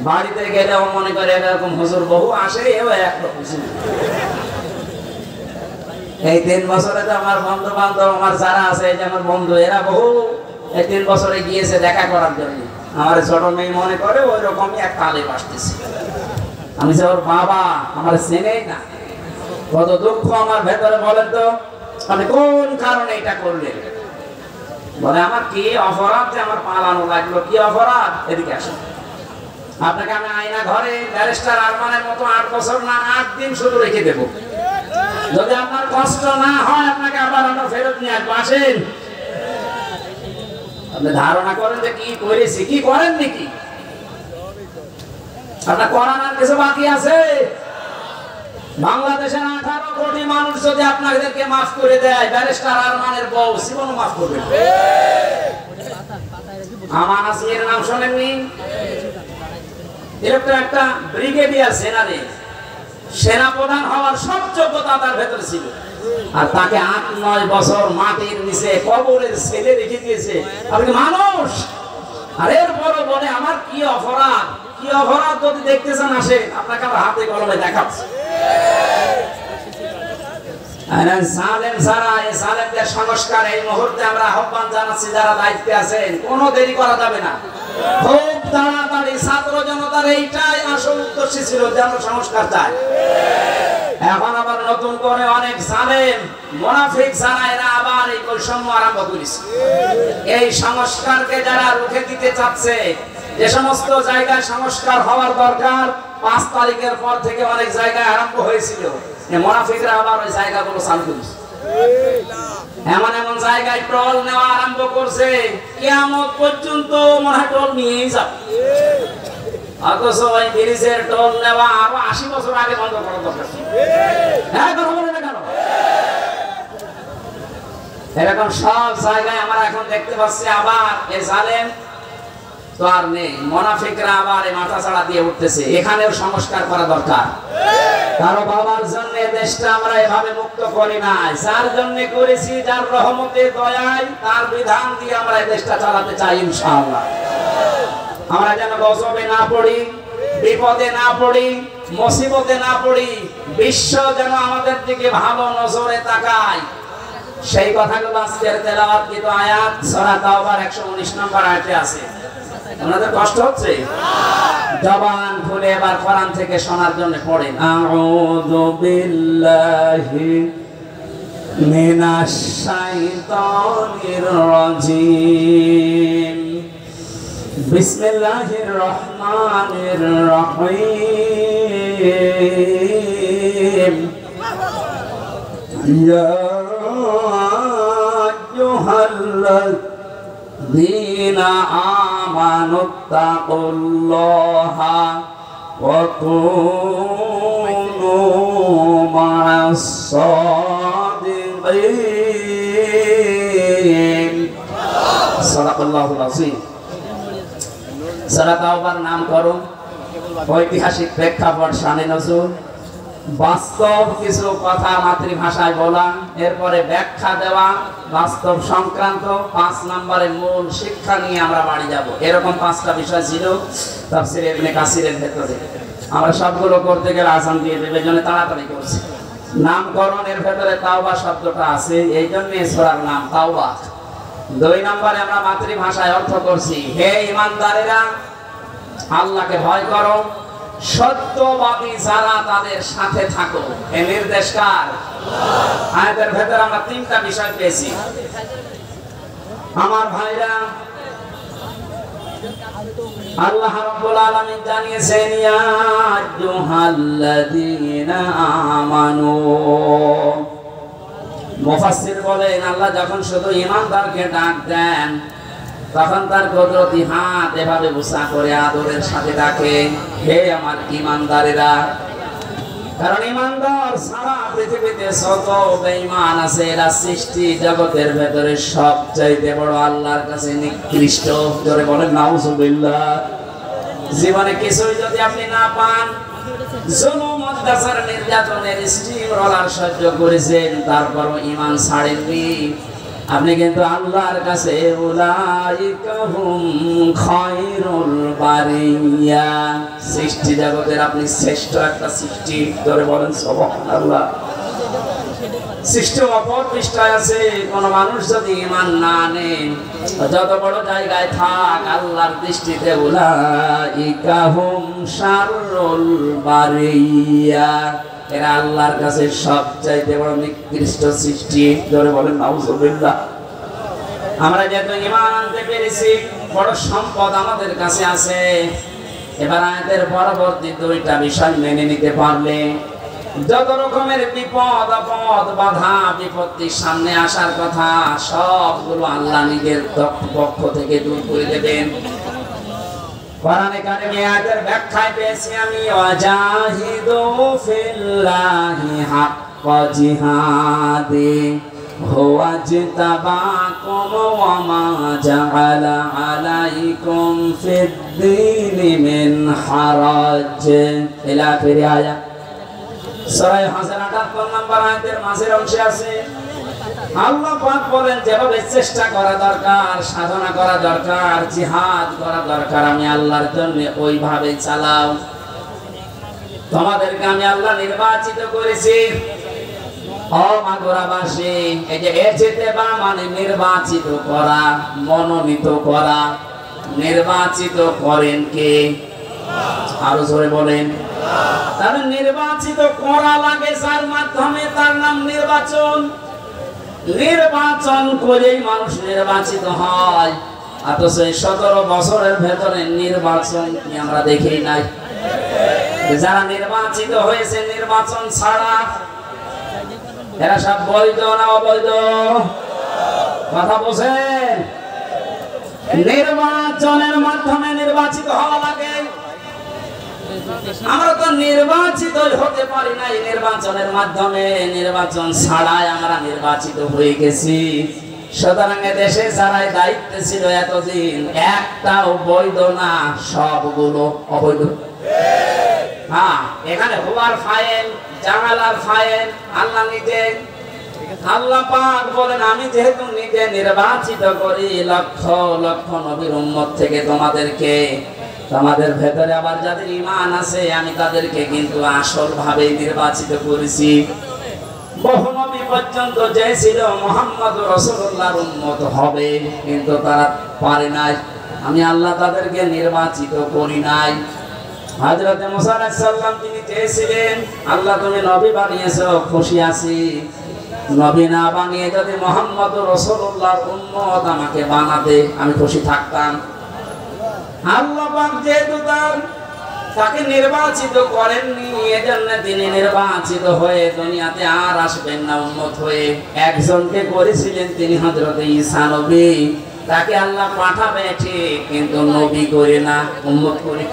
বাড়িতে গেলেও মনে করে এরকম হুজুর বহু আসে, এও একরকম। এই 3 বছরে তো আমার বন্ধু বান্ধব আমার যারা আছে, এই যে আমার বন্ধু, এরা বহু এই 3 বছরে গিয়েছে দেখা করার জন্য। আমার ছোট মেয়ে মনে করে ওই রকমই এক তালে বাসতেছে। আমি যে ওর বাবা, আমার চেনেই না। কত দুঃখ আমার ভেতরে বলেন তো, আমি কোন কারণে এটা করলেন? বলে আমার কি অপরাধ যে আমার পালানো লাগলো? কি অপরাধ? এদিকে আসেন, আপনাকে আমি আয়না ঘরে ব্যারিস্টার আরমানের মতো 8 বছর না 8 দিন শুধু রেখে দেবো। যদি আপনার কষ্ট না হয়, আপনাকে আবার আমরা ফেরত নিয়ে আসবো। আসেন। আপনি ধারণা করেন যে কি করেছি, কি করেন নাকি? আপনার করানোর কিছু বাকি আছে? বাংলাদেশের 18 কোটি মানুষ যদি আপনাদেরকে মাফ করে দেয়, ব্যারিস্টার আরমানের বউ জীবনও মাফ করবে। আমান আসমির নাম শোনেননি? এরকম একটা ব্রিগেডিয়ার জেনারেল, সেনাপ্রধান হওয়ার সব যোগ্যতা তার ভেতরে ছিল, আর তাকে 8-9 বছর মাটির নিচে কবরের ছেলে রেখে দিয়েছে। আপনি মানুষ, আর এরপরও বলে আমার কি অপরাধ? কি অপরাধ যদি দেখতে চান আসেন, আপনাকে আমার হাতে কলমে দেখাচ্ছি। সংস্কার এই মুহূর্তে আমরা আহ্বান জানাচ্ছি, যারা দায়িত্বে আছেন, কোনো দেরি করা যাবে না। খুব তাড়াতাড়ি ছাত্র জনতার এইটাই আসল উদ্দেশ্য ছিল, যেন সংস্কার চায়। এখন আবার নতুন করে অনেক জালেম মুনাফিক যারা, এরা আবার এই বৈষম্য আরম্ভ করেছে। এই সংস্কারকে যারা রুখে দিতে চাচ্ছে, যে সমস্ত জায়গায় সংস্কার হওয়ার দরকার, 5 তারিখের পর থেকে অনেক জায়গায় আরম্ভ হয়েছিল, মুনাফিকরা আবার ওই জায়গাগুলো চালু করেছে। এমন এমন জায়গায় টল নেওয়া আরম্ভ করছে, কিয়ামত পর্যন্ত মনে হয় টল নিয়েই যাবে। অথচ ওই ব্রিজের টোল নেওয়া আরো 80 বছর আগে বন্ধ করা দরকার। হ্যাঁ, কথা বলে না কেন? এরকম সব জায়গায় আমরা এখন দেখতে পাচ্ছি আবার এই জালেম তো আর নেই। মুনাফিকরা আবার মাথা ছাড়া দিয়ে উঠতেছে, এখানেও সংস্কার করা দরকার। কারো বাবার জন্য দেশটা আমরা এভাবে মুক্ত করি নাই, যার জন্য করেছি, যার রহমতে দয়ায় তার বিধান দিয়ে আমরা এই দেশটা চালাতে চাই ইনশাআল্লাহ। আমরা যেন গজবে না পড়ি, বিপদে না পড়ি, মুসিবতে না পড়ি, বিশ্ব যেন আমাদের দিকে ভালো নজরে তাকায়, সেই কথাগুলো আজকের তেলাওয়াতকৃত আয়াত সূরা তাওবার 119 নম্বর আয়াতে আছে। আপনাদের কষ্ট হচ্ছে? জবান খুলে এবার কোরআন থেকে শোনার জন্য পড়েন। আউযু বিল্লাহি মিনাশ শাইতানির রাজিম। বিসমিল্লাহির রহমানির রহিম। ইয়া আইয়ুহাল্লাযীনা আমানুত্তাকুল্লাহা ওয়া কুনু মা'আস সাদিকিন। সাদাকাল্লাহুল আযীম। সূরা তাওবার নাম করো, ঐতিহাসিক প্রেক্ষাপট, শানে নজুল, বাস্তব কিছু কথা মাতৃভাষায় বলা, এরপরে ব্যাখ্যা দেওয়া, বাস্তব সংক্রান্ত 5 নম্বরের মূল শিক্ষা নিয়ে আমরা বাড়ি যাব। এরকম 5টা বিষয় ছিল তাফসীর ইবনে কাসিরের ভেতরে। আমরা সবগুলো করতে গেলে আসান দিয়ে দেবে, জন্য তাড়াতাড়ি করছি। নামকরণের ভেতরে তাওবা শব্দটা আছে, এই জন্য সূরার নাম তাওবা। 2 নম্বরে আমরা মাতৃভাষায় অর্থ করছি, হে ঈমানদারেরা আল্লাহকে ভয় করো, সত্যবাদী যারা তাদের সাথে থাকো। এই নির্দেশ কার? আয়াতের ভেতরে আমরা 3টা বিষয় পেয়েছি। আমার ভাইরা, আল্লাহ রাব্বুল আলামিন জানিয়েছেন ইয়া আইয়ুহাল্লাযীনা আমানু। মুফাসসির বলেন আল্লাহ যখন শুধু ঈমানদারকে ডাক দেন তখন তার কুদরতি হাত এভাবে উঁচা করে আদরের সাথে ডাকে, হে আমার ঈমানদারেরা। কারণ ঈমানদার সারা পৃথিবীতে যত বেঈমান আছে এরা সৃষ্টি জগতের ভেতরে সবচাইতে বড় আল্লাহর কাছে নিকৃষ্ট। জোরে বলেন নাউজুবিল্লাহ। জীবনে কিছুই যদি আপনি না পান, জুলুম, অত্যাচার, নির্যাতনের স্টিম রোলার সহ্য করেছেন, তারপরও ঈমান ছাড়েননি, আপনি কিন্তু আল্লাহর কাছে উলাইকা হুম খায়রুল বারিয়া, সৃষ্টি জগতের আপনি শ্রেষ্ঠ একটা সৃষ্টি। ধরে বলেন সুবহানাল্লাহ। সৃষ্টি অপর পৃষ্ঠায় আছে, কোন মানুষ যদি ঈমান না আনে, যত বড় জায়গায় থাক, আল্লাহর দৃষ্টিতে উলাইকা হুম শাররুল বারিয়া, এরা আল্লাহর কাছে সবচাইতে বড় নিকৃষ্ট সৃষ্টি। ধরে বলেন নাউজুবিল্লাহ। আমরা যেহেতু ঈমান আনতে পেরেছি, বড় সম্পদ আমাদের কাছে আছে। এবার আয়াতের পরবর্তী 2টা বিষয় মেনে নিতে পারলে যত রকমের বিপদ আপদ বাধা বিপত্তির সামনে আসার কথা সবগুলো আল্লাহ নিজের পক্ষ থেকে দূর করে দেবেন। কোরআনে কারিমে আয়াতের ব্যাখ্যায় পেয়েছি আমি, ওয়াজাহিদু ফিল্লাহি হাক্কা জিহাদি হুয়া জিতাবাকুম ওয়া মা জাআলা আলাইকুম ফিদ-দীনি মিন হারাজ। ইলা আখির আয়াত। সূরা হাজর 78 নম্বর আয়াতের মাঝের অংশে আছে আল্লাহ পাক বলেন যেভাবে চেষ্টা করা দরকার, সাধনা করা দরকার, জিহাদ করা দরকার, আমি আল্লাহর জন্য ওইভাবে চালাও। তোমাদেরকে আমি আল্লাহ নির্বাচিত করেছি। ও মাগুরাবাসী, এই যে ইজতিবা মানে নির্বাচিত করা, মনোনীত করা। নির্বাচিত করেন কে? আরো জোরে বলেন। তাহলে নির্বাচিত করা লাগে যার মাধ্যমে, তার নাম নির্বাচন। নির্বাচন করেই মানুষ নির্বাচিত হয়। অথচ 17 বছরের ভেতরে নির্বাচন কি আমরা দেখি নাই? যারা নির্বাচিত হয়েছে নির্বাচন ছাড়া, এরা সব বৈধ না অবৈধ? কথা বলছেন? নির্বাচনের মাধ্যমে নির্বাচিত হওয়া লাগে। আমরা তো নির্বাচিত হতে পারি না নির্বাচনের মাধ্যমে, নির্বাচন ছাড়াই আমরা নির্বাচিত হয়ে গেছি। সুতরাং দেশে যারা দায়িত্বে ছিল এতদিন একটাও বৈধ না, সবগুলো অবৈধ। হ্যাঁ, এখানে হুয়ার ফাইল, জামালার ফাইল আল্লাহ নিজে। আল্লাহ পাক বলেন আমি যেহেতু নিজে নির্বাচিত করি লক্ষ লক্ষ নবীর উম্মত থেকে তোমাদেরকে, তোমাদের ভেতরে আবার যাদের ঈমান আছে আমি তাদেরকে কিন্তু আসল ভাবে নির্বাচিত করেছি। বহু নবী পর্যন্ত যে ছিল মুহাম্মদ রাসূলুল্লাহর উম্মত হবে, কিন্তু তারা পারে নাই। আমি আল্লাহ তাদেরকে নির্বাচিত করি নাই। হযরত মুসা আলাইহিস সালাম তিনি চেয়েছিলেন আল্লাহ তুমি নবী বানিয়েছো, খুশি আছি। নবী না বানিয়ে যদি মুহাম্মদ রাসূলুল্লাহর উম্মত আমাকে বানাতে আমি খুশি থাকতাম। আল্লাহ পাক যেহেতু তাকে নির্বাচিত করেননি, এজন্য তিনি নির্বাচিত হয়ে দুনিয়াতে আর আসবেন না উম্মত হয়ে। একজনকে করেছিলেন তিনি হযরত ঈসা নবী, তাকে আল্লাহ পাঠাবে ঠিক, কিন্তু নবী করে না, উম্মত করে।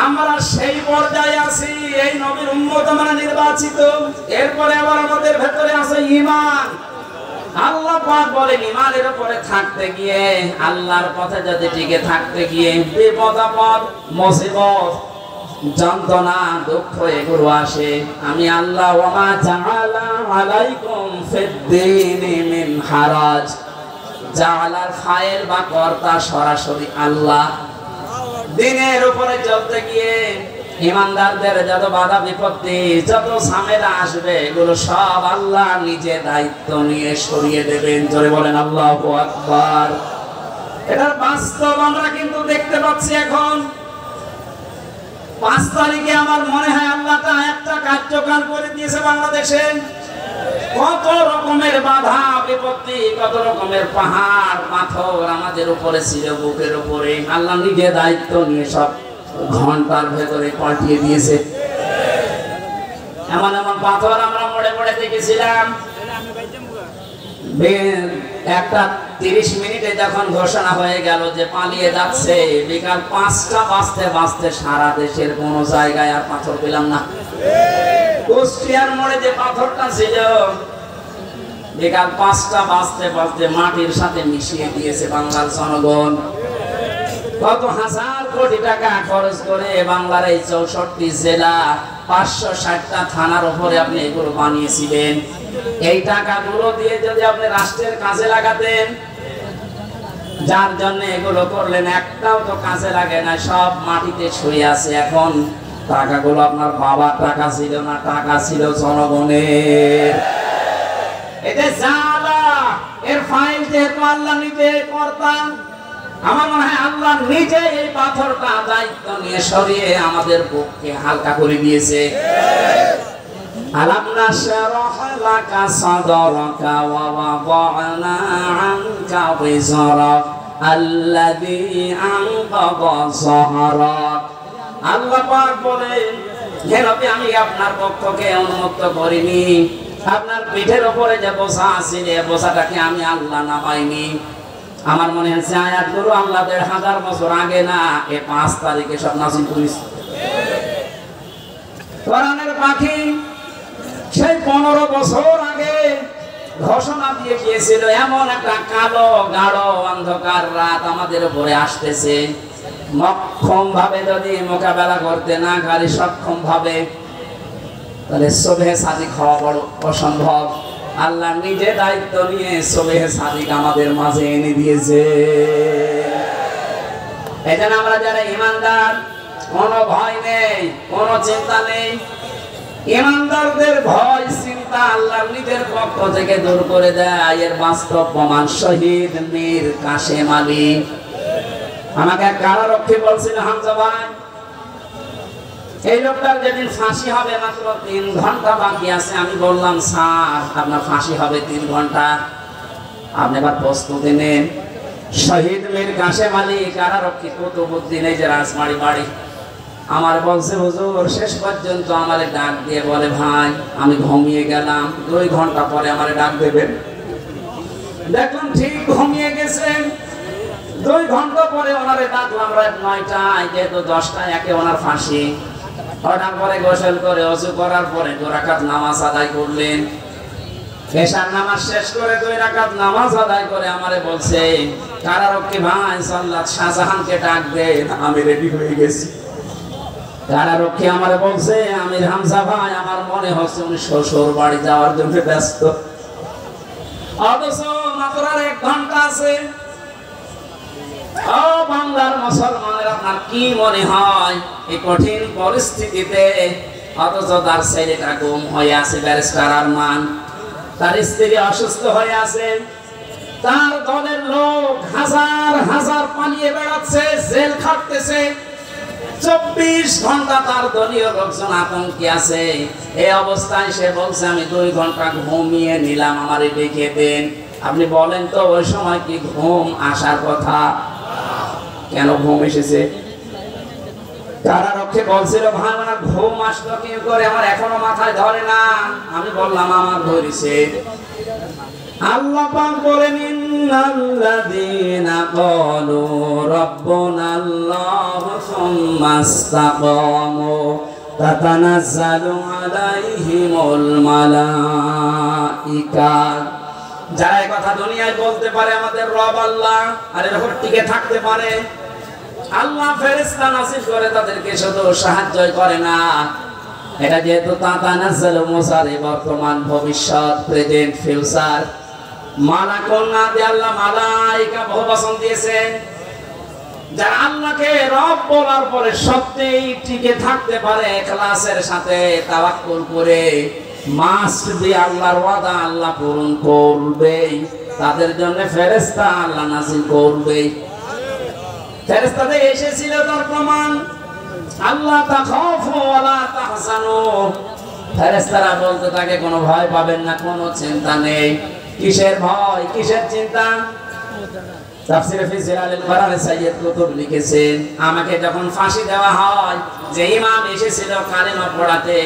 আমরা সেই পর্যায়ে আছি, এই নবীর উম্মত আমরা নির্বাচিত। এরপরে আবার আমাদের ভেতরে আছে ঈমান। আল্লাহ পাক বলেন ঈমানের উপরে থাকতে গিয়ে, আল্লাহর পথে যদি টিকে থাকতে গিয়ে বিপদ আপদ, মুসিবত, যন্ত্রণা, দুঃখ এগুলো আসে। আমি আল্লাহ ওয়া মা জাআলা আলাইকুম ফিদ-দীনি মিন হারাজ। জাআলার ফাইল বা কর্তা সরাসরি আল্লাহ। দিনের উপরে চলতে গিয়ে ইমানদারদের যত বাধা বিপত্তি, যত ঝামেলা আসবে, এগুলো সব আল্লাহ নিজে দায়িত্ব নিয়ে সরিয়ে দেবেন। জোরে বলেন আল্লাহু আকবার। এটার বাস্তব আমরা কিন্তু দেখতে পাচ্ছি। এখন 5 তারিখে আমার মনে হয় আল্লাহ একটা কার্যক্রম করে দিয়েছে বাংলাদেশে। কত রকমের বাধা বিপত্তি, কত রকমের পাহাড় পাথর আমাদের উপরে ছিল, বুকের উপরে। আল্লাহ নিজে দায়িত্ব নিয়ে সব ঘন্টার ভেতরে পাঠিয়ে দিয়েছে। এমন এমন পাথর আমরা মোড়ে মোড়ে দেখেছিলাম। একটা 30 মিনিটে যখন ঘোষণা হয়ে গেল যে পালিয়ে যাচ্ছে, বিকাল 5টা বাজতে বাজতে সারা দেশের কোন জায়গায় আর পাথর পেলাম না। কুষ্টিয়ার মোড়ে যে পাথরটা ছিল, বিকাল 5টা বাজতে বাজতে মাটির সাথে মিশিয়ে দিয়েছে বাংলার জনগণ। কত হাজার কোটি টাকা খরচ করে বাংলার এই 64 জেলা, 560টা থানার উপরে আপনি এগুলো বানিয়েছিলেন। এই টাকাগুলো দিয়ে যদি আপনি রাষ্ট্রের কাজে লাগাতেন, যার জন্য এগুলো করলেন, একটাও তো কাজে লাগে না, সব মাটিতে শুয়ে আছে। এখন টাকাগুলো আপনার বাবার টাকা ছিল না, টাকা ছিল জনগণের। এটা জালা, এর ফাইল যেহেতু আল্লাহ নিজে করতাম, আমার মনে হয় আল্লাহ নিজে এই পাথরটা দায়িত্ব নিয়ে সরিয়ে আমাদের পক্ষে হালকা করে দিয়েছে। আলাম নাশরাহ লাকা সাদরাকা ওয়া ওয়াদা'না আনকা বিজরাক আল্লাযী আনকাযা যাহরাক। আল্লাহ পাক বলেন, হে নবী আমি আপনার পক্ষকে উন্মুক্ত করিনি। আপনার পিঠের উপরে যে বোঝা আছে, এই বোঝাটাকে আমি আল্লাহ নামাইনি। আমার মনে হচ্ছে আয়াতগুলো আল্লাহ 1000 বছর আগে না, এই 5 তারিখে সব নাযিল করেছে। কোরআনের পাখি সেই 15 বছর আগে ঘোষণা দিয়ে গিয়েছিল এমন একটা কালো গাঢ় অন্ধকার রাত আমাদের উপরে আসতেছে। মক্ষম ভাবে যদি মোকাবেলা করতে না পারি, সক্ষম ভাবে, তাহলে সুবহে সাদিক হওয়া বড় অসম্ভব। আল্লাহ নিজে দায়িত্ব নিয়ে সুবহে সাদিক আমাদের মাঝে এনে দিয়েছে। এজন্য আমরা যারা ঈমানদার, কোনো ভয় নেই, কোনো চিন্তা নেই। ঈমানদারদের ভয় চিন্তা আল্লাহ নিজের পক্ষ থেকে দূর করে দেয়। এর বাস্তব প্রমাণ শহীদ মীর কাসেম আলী। আমাকে এক কারারক্ষী বলছিল, হামজা ভাই, এই লোকটার যেদিন ফাঁসি হবে মাত্র 3 ঘন্টা বাকি আছে। আমি বললাম, স্যার আপনার ফাঁসি হবে 3 ঘন্টা, আপনি এবার প্রস্তুতি নেন। শহীদ মীর কাসেম আলী কারারক্ষী কুতুবউদ্দিন, এই যে রাজবাড়ি বাড়ি। আমার বলছে, হুজুর শেষ পর্যন্ত আমারে ডাক দিয়ে বলে, ভাই আমি ঘুমিয়ে গেলাম, 2 ঘন্টা পরে আমারে ডাক দেবেন। দেখলাম ঠিক ঘুমিয়ে গেছেন। 2 ঘন্টা পরে ওনারে ডাকলাম রাত 9টায়, যেহেতু 10টায় একে ওনার ফাঁসি। ওঠার পরে গোসল করে ওযু করার পরে 2 রাকাত নামাজ আদায় করলেন। এশার নামাজ শেষ করে 2 রাকাত নামাজ আদায় করে আমারে বলছে, কারারক্ষী ভাই সাল্লাত শাহজাহানকে ডাক দেন, আমি রেডি হয়ে গেছি। কারারক্ষী আমারে বলছে, আমির হামজা ভাই আমার মনে হচ্ছে উনি শ্বশুর বাড়ি যাওয়ার জন্য ব্যস্ত। অথচ মাত্র আর 1 ঘন্টা আছে। ও বাংলার মুসলমানের, আপনার কি মনে হয় এই কঠিন পরিস্থিতিতে অথচ তার ছেলেটা গুম হয়ে আছে, ব্যারিস্টার আরমান, তার স্ত্রী অসুস্থ হয়ে আছে, তার দলের লোক হাজার হাজার পালিয়ে বেড়াচ্ছে, জেল খাটতেছে, 24 ঘন্টা তার দলীয় লোকজন আতঙ্কে আছে। এই অবস্থায় সে বলছে আমি 2 ঘন্টা ঘুমিয়ে নিলাম, আমারে ডেকে দেন। আপনি বলেন তো ওই সময় কি ঘুম আসার কথা? কেন ঘুম এসেছে? কারারক্ষী বলছিল, ভাই না ঘুম আসলো কি করে, আমার এখনো মাথায় ধরে না। আমি বললাম আমার ধরেছে। আল্লাহ পাক বলেন, ইন্নাল্লাযীনা ক্বালু রাব্বুনাল্লাহু সুম্মা ইসতাকামু তাতানাজ্জালু আলাইহিমুল মালাইকা। যারা এই কথা দুনিয়ায় বলতে পারে আমাদের রব আল্লাহ, আর এরকম টিকে থাকতে পারে, আল্লাহ ফেরেশতা নাযিল করে তাদেরকে শুধু সাহায্যই করে না। এটা যেহেতু তাতানাজ্জালু মুসারে বর্তমান ভবিষ্যৎ প্রেজেন্ট ফিউচার, মালাকুন না দিয়ে আল্লাহ মালাইকা বহুবচন দিয়েছেন। যারা আল্লাহকে রব বলার পরে সত্যিই টিকে থাকতে পারে ইখলাসের সাথে তাওয়াক্কুল করে, মাস্ট বি আল্লাহর ওয়াদা আল্লাহ পূরণ করবেই, তাদের জন্য ফেরেশতা আল্লাহ নাযিল করবেই। ফেরেশতাদের এসেছিল তার প্রমাণ, আল্লাহ তাখাফু ওয়া লা তাহজানু। ফেরেশতারা বলতে থাকে কোনো ভয় পাবেন না, কোনো চিন্তা নেই। কিসের ভয়, কিসের চিন্তা? তাফসীরে ফি জিলালিল কোরআন সাইয়্যিদ কুতুব লিখেছেন, আমাকে যখন ফাঁসি দেওয়া হয়, যে ইমাম এসেছিল কালেমা পড়াতে,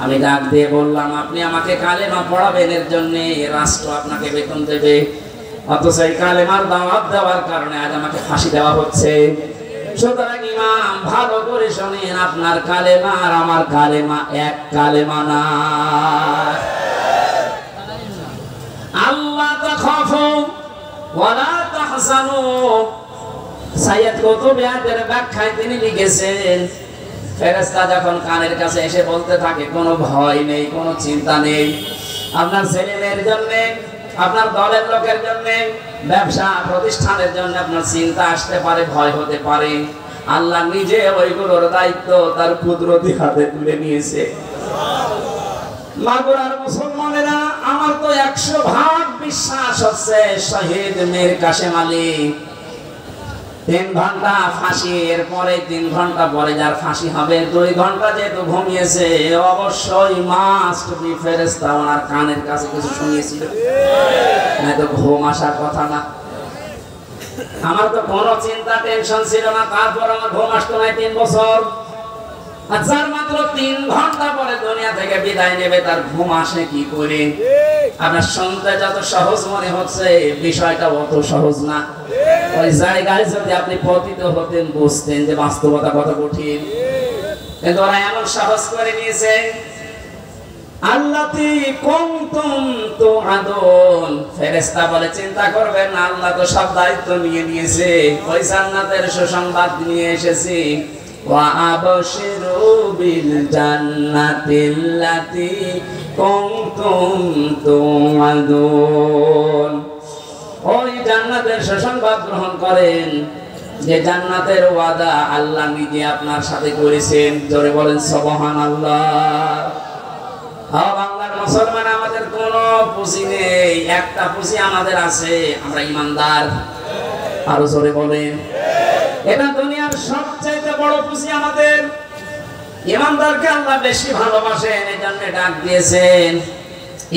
আমি ডাক দিয়ে বললাম আপনি আমাকে কালেমা পড়াবেন, এর জন্য রাষ্ট্র আপনাকে বেতন দেবে, অথচ এই কালেমার দাওয়াত দেওয়ার কারণে আজ আমাকে ফাঁসি দেওয়া হচ্ছে। সুতরাং ইমাম ভালো করে শুনেন, আপনার কালেমা আর আমার কালেমা এক কালেমা না। আল্লাহ তাখাফু ওয়া লা তাহজানু। সাইয়্যিদ কুতুব এর ব্যাখ্যায় তিনি লিখেছেন, ফেরেশতা যখন কানের কাছে এসে বলতে থাকে কোনো ভয় নেই, কোনো চিন্তা নেই, আপনার ছেলেমেয়ের জন্য, আপনার দলের লোকের জন্য, ব্যবসা প্রতিষ্ঠানের জন্য আপনার চিন্তা আসতে পারে, ভয় হতে পারে, আল্লাহ নিজে ওইগুলোর দায়িত্ব তার কুদরতি হাতে তুলে নিয়েছে। মাগুরার মুসলমানেরা, আমার তো 100% বিশ্বাস হচ্ছে শহীদ মীর কাসেম আলী 3 ঘন্টা ফাঁসি, এর পরে 3 ঘন্টা পরে যার ফাঁসি হবে, 2 ঘন্টা যেহেতু ঘুমিয়েছে, অবশ্যই মাস্ট বি ফেরেশতা ওনার কানের কাছে কিছু শুনিয়েছিল, না তো ঘুম আসার কথা না। আমার তো কোনো চিন্তা টেনশন ছিল না, তারপর আমার ঘুম আসতো না 3 বছর। আর যার মাত্র 3 ঘন্টা পরে দুনিয়া থেকে বিদায় নেবে, তার ঘুম আসে কি করে? আপনার শুনতে যত সহজ মনে হচ্ছে, বিষয়টা অত সহজ না। ওই জায়গায় যদি আপনি পতিত হতেন, বুঝতেন যে বাস্তবতা কত কঠিন। কিন্তু ওরা এমন সাহস করে নিয়েছে, আল্লাতি কুনতুম তুআদুন। ফেরেশতা বলে চিন্তা করবেন না, আল্লাহ তো সব দায়িত্ব নিয়ে নিয়েছে। ওই জান্নাতের সুসংবাদ নিয়ে এসেছি, ওয়া আবশিরু বিল জান্নাতিল্লাতি কুনতুম তুআদুন। ওই জান্নাতের সুসংবাদ গ্রহণ করেন, যে জান্নাতের ওয়াদা আল্লাহ নিজে আপনার সাথে করেছেন। জোরে বলেন সুবহানাল্লাহ। বাংলার মুসলমান, আমাদের কোনো পুঁজি নেই, একটা পুঁজি আমাদের আছে, আমরা ইমানদার। আরো জোরে বলেন, এটা দুনিয়ার সবচেয়ে বড় পুঁজি আমাদের। ইমানদারকে আল্লাহ বেশি ভালোবাসেন, এই জন্য ডাক দিয়েছেন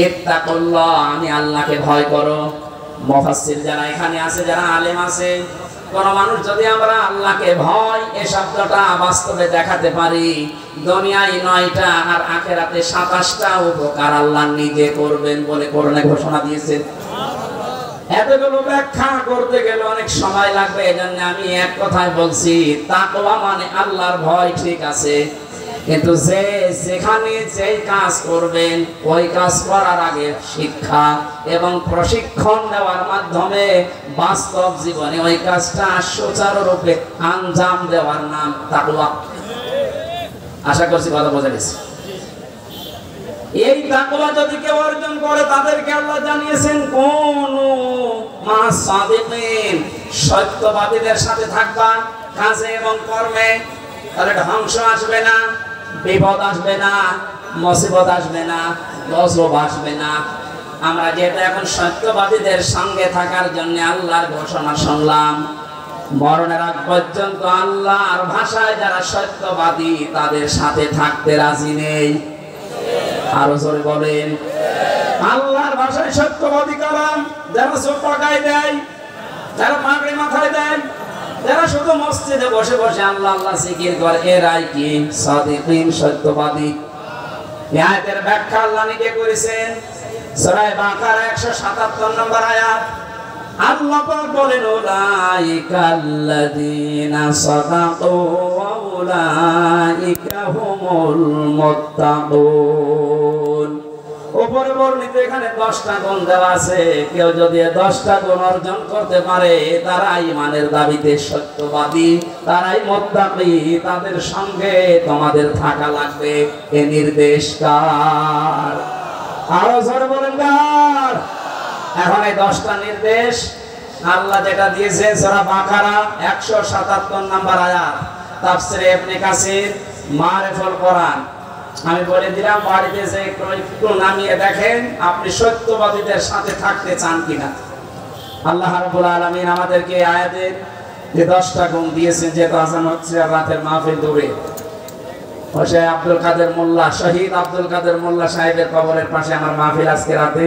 ইত্তাকুল্লাহ, আমি আল্লাহকে ভয় করো। মুফাসসির যারা এখানে আছে, যারা আলেম আছে, কোন মানুষ যদি আমরা আল্লাহকে ভয় এই শব্দটা বাস্তবে দেখাতে পারি, দুনিয়ায় 9টা আর আখিরাতে 27টা উপকার আল্লাহ নিজে করবেন বলে কোরআনে ঘোষণা দিয়েছেন। এতগুলো ব্যাখ্যা করতে গেলে অনেক সময় লাগবে, এজন্য আমি এক কথায় বলছি, তাকওয়া মানে আল্লাহর ভয়, ঠিক আছে, কিন্তু যে যেখানে যেই কাজ করবেন ওই কাজ করার আগে শিক্ষা এবং প্রশিক্ষণ দেওয়ার মাধ্যমে বাস্তব জীবনে ওই কাজটা সুচারুরূপে আঞ্জাম দেওয়ার নাম তাকওয়া। আশা করছি কথা বোঝা গেছে। এই তাকওয়া যদি কেউ অর্জন করে তাদেরকে আল্লাহ জানিয়েছেন কোন মাসাদিকিন, সত্যবাদীদের সাথে থাকবা কাজে এবং কর্মে, তাহলে ধ্বংস আসবে না, বিপদ আসবে না, মুসিবত আসবে না, গজব আসবে না। আমরা যেটা এখন সত্যবাদীদের সঙ্গে থাকার জন্য আল্লাহর ঘোষণা শুনলাম, মরণের আগ পর্যন্ত আল্লাহর ভাষায় যারা সত্যবাদী তাদের সাথে থাকতে রাজি নেই। আরো জোরে বলেন, আল্লাহর ভাষায় সত্যবাদী কালাম যারা চোখ পাকায় দেয়, যারা পাগড়ি মাথায় দেয়, যারা শুধু মসজিদে বসে বসে আল্লাহ আল্লাহ জিকির করে, এরাই কি সাদিকিন, সত্যবাদী। এই আয়াতের ব্যাখ্যা আল্লাহ নিজে করেছেন সূরা বাকারা 177 নম্বর আয়াত। আল্লাহ পাক বলেন, উলাইকাল্লাযীনা সাদাকু ওয়া উলাইকা হুমুল মুত্তাকুন। উপরে বর্ণিত এখানে 10টা গুণ দেওয়া আছে। কেউ যদি 10টা গুণ অর্জন করতে পারে তারাই ঈমানের দাবিতে সত্যবাদী, তারাই মুত্তাকি, তাদের সঙ্গে তোমাদের থাকা লাগবে। এ নির্দেশ কার? আরো জোরে বলেন কার? এখন এই 10টা নির্দেশ আল্লাহ যেটা দিয়েছে সূরা বাকারা 177 নম্বর আয়াত, তাফসীরে ইবনে কাসির, মারিফুল কোরআন। আমি বলে দিলাম, বাড়িতে যে একটু নামিয়ে দেখেন আপনি সত্যবাদীদের সাথে থাকতে চান কিনা। আল্লাহ রাব্বুল আলামিন আমাদেরকে আয়াতের যে 10টা গুণ দিয়েছেন, যেহেতু আজান হচ্ছে আর রাতের মাহফিল দূরে, শহীদ আব্দুল কাদের মোল্লা সাহেবের কবরের পাশে আমার মাহফিল আজকে রাতে।